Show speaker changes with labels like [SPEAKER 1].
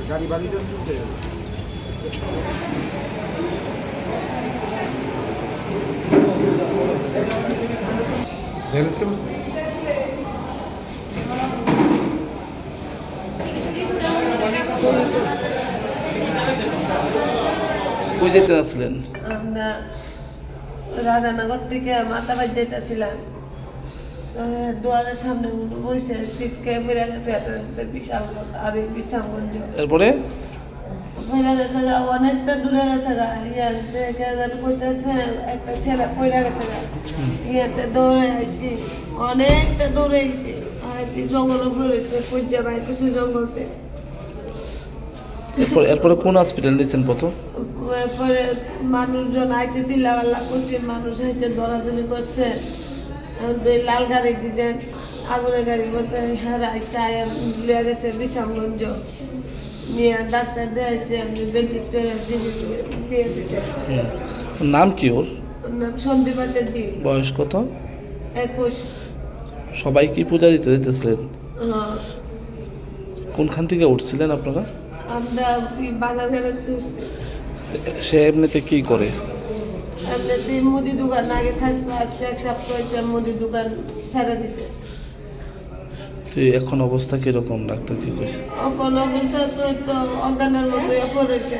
[SPEAKER 1] গাড়ি বাড়ি
[SPEAKER 2] কই যেতে আসলেন?
[SPEAKER 3] আমরা রাধানগর থেকে মাতাবাড়ি যেতেছিলাম, দুয়ারের সামনে বসে চিৎকে ফিরে গেছে একটা বিশাল আর বিশ্রামগঞ্জ।
[SPEAKER 2] এরপরে
[SPEAKER 3] ফিরে গেছে গা, অনেকটা দূরে গেছে গা, কইতেছে একটা ছেলে পড়ে গেছে গা, ইয়াতে দৌড়ে আইসি, অনেকটা দৌড়ে আইসি, আর জঙ্গল উপরে পর্যা বাইর কিছু জঙ্গলতে।
[SPEAKER 2] এরপরে কোন হসপিটাল নিয়েছেন?
[SPEAKER 3] পরে মানুষজন আইসে চিল্লাপাল্লা করছে, মানুষ আইসে দৌড়াদৌড়ি করছে, লাল গাড়ি দিতেন, আগুনের গাড়ির মধ্যে লিয়ে গেছে বিশ্রামগঞ্জ, নিয়ে ডাক্তার দিয়েছে, ব্যান্ডেজ করে দিয়ে দিতে।
[SPEAKER 2] নাম কি ওর?
[SPEAKER 3] নাম সন্দীপ আচার্য।
[SPEAKER 2] বয়স কত?
[SPEAKER 3] 21।
[SPEAKER 2] সবাই কি পূজা দিতে যেতেছিলেন?
[SPEAKER 3] হ্যাঁ।
[SPEAKER 2] কোনখান থেকে উঠছিলেন আপনারা?
[SPEAKER 3] আমরা বাগানঘাটে উঠছি।
[SPEAKER 2] সে এমনিতে কি করে?
[SPEAKER 3] এমনিতে মুদি দোকান আগে থাকতো, আজকে 1 সপ্তাহ হয়েছে মুদি দোকান ছেড়ে দিছে।
[SPEAKER 2] এখন অবস্থা কিরকম? ডাক্তার কি কইছে?
[SPEAKER 3] এখন অবস্থা তো অজ্ঞানের মতো পড়েছে।